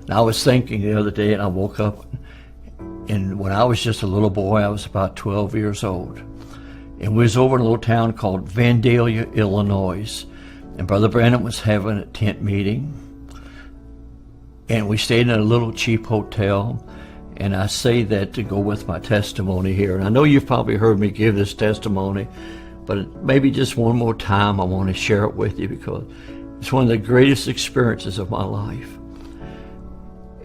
And I was thinking the other day, and I woke up, and when I was just a little boy, I was about 12 years old. And we was over in a little town called Vandalia, Illinois. And Brother Branham was having a tent meeting. And we stayed in a little cheap hotel. And I say that to go with my testimony here. And I know you've probably heard me give this testimony, but maybe just one more time I want to share it with you because it's one of the greatest experiences of my life.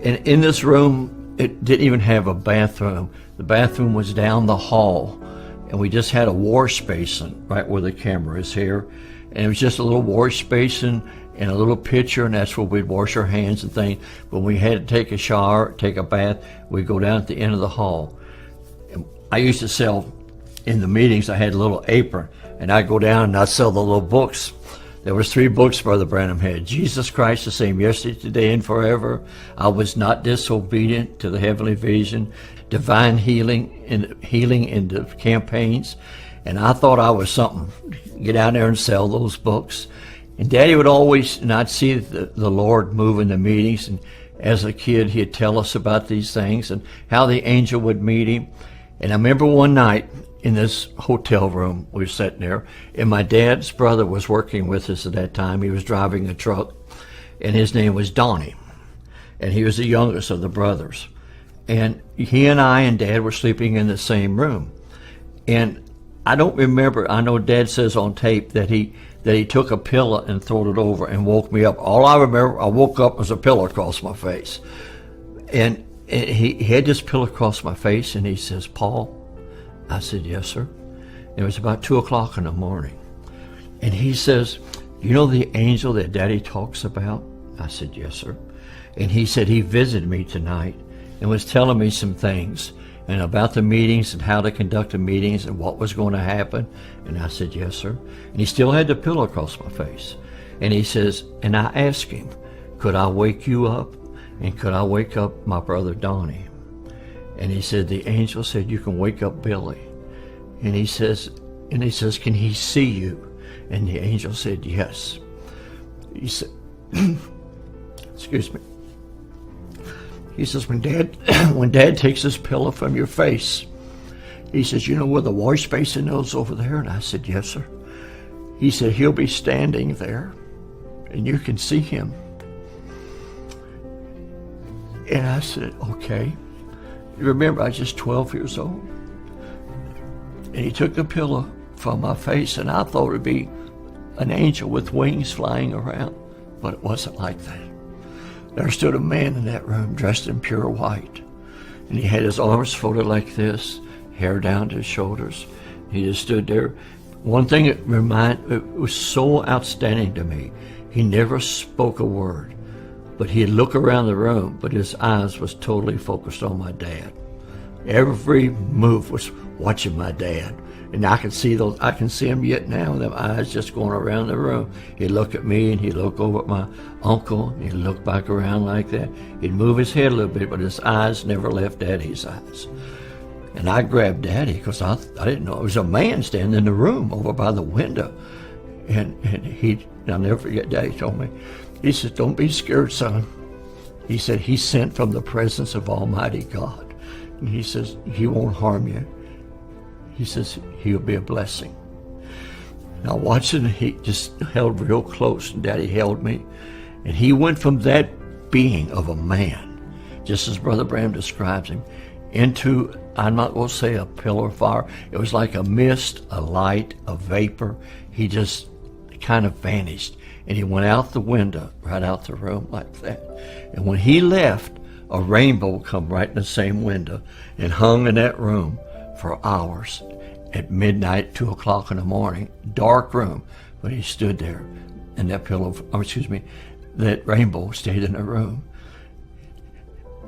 And in this room, it didn't even have a bathroom. The bathroom was down the hall, and we just had a wash basin right where the camera is here. And it was just a little wash basin and a little pitcher, and that's where we'd wash our hands and things. When we had to take a shower, take a bath, we'd go down at the end of the hall. And I used to sell, in the meetings, I had a little apron, and I'd go down and I'd sell the little books. There was 3 books Brother Branham had. Jesus Christ the same yesterday, today, and forever. I was not disobedient to the heavenly vision. Divine healing in the campaigns. And I thought I was something. Get out there and sell those books. And Daddy would always, and I'd see the Lord move in the meetings. And as a kid, he'd tell us about these things and how the angel would meet him. And I remember one night, in this hotel room, we were sitting there, and my dad's brother was working with us at that time. He was driving a truck, and his name was Donnie, and he was the youngest of the brothers. And he and I and Dad were sleeping in the same room. And I don't remember, I know Dad says on tape that he took a pillow and threw it over and woke me up. All I remember, I woke up was a pillow across my face. And he had this pillow across my face, and he says, "Paul." I said, "Yes, sir." It was about 2 o'clock in the morning. And he says, "You know the angel that Daddy talks about?" I said, "Yes, sir." And he said he visited me tonight and was telling me some things and about the meetings and how to conduct the meetings and what was going to happen. And I said, "Yes, sir." And he still had the pillow across my face. And he says, and I asked him, "Could I wake you up? And could I wake up my brother Donnie?" And he said, the angel said, "You can wake up Billy." And he says, "Can he see you?" And the angel said, "Yes." He said, excuse me. He says, when Dad takes this pillow from your face, he says, "You know where the wash basin is over there?" And I said, "Yes, sir." He said, "He'll be standing there, and you can see him." And I said, "Okay." Remember, I was just 12 years old. And he took the pillow from my face, and I thought it'd be an angel with wings flying around, but it wasn't like that. There stood a man in that room dressed in pure white, and he had his arms folded like this, hair down to his shoulders. He just stood there. One thing it was so outstanding to me, he never spoke a word. But he'd look around the room, but his eyes was totally focused on my dad. Every move was watching my dad. And I can see him yet now, them eyes just going around the room. He'd look at me, and he'd look over at my uncle, and he'd look back around like that. He'd move his head a little bit, but his eyes never left Daddy's eyes. And I grabbed Daddy, because I didn't know. It was a man standing in the room over by the window. And I'll never forget, Daddy told me, he said, "Don't be scared, son." He said, "He's sent from the presence of Almighty God." And he says, "He won't harm you." He says, "He'll be a blessing." And I watched it, and he just held real close, and Daddy held me. And he went from that being of a man, just as Brother Branham describes him, into, I'm not going to say a pillar of fire. It was like a mist, a light, a vapor. He just kind of vanished. And he went out the window, right out the room like that. And when he left, a rainbow come right in the same window and hung in that room for hours. At midnight, 2 o'clock in the morning, dark room, but he stood there, and that that rainbow stayed in the room.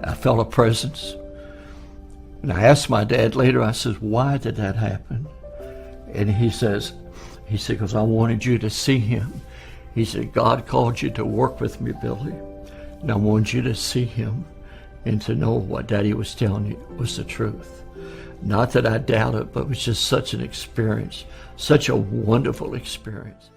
I felt a presence. And I asked my dad later, I said, "Why did that happen?" And he said, "Because I wanted you to see him." He said, "God called you to work with me, Billy, and I wanted you to see him and to know what Daddy was telling you was the truth." Not that I doubt it, but it was just such an experience, such a wonderful experience.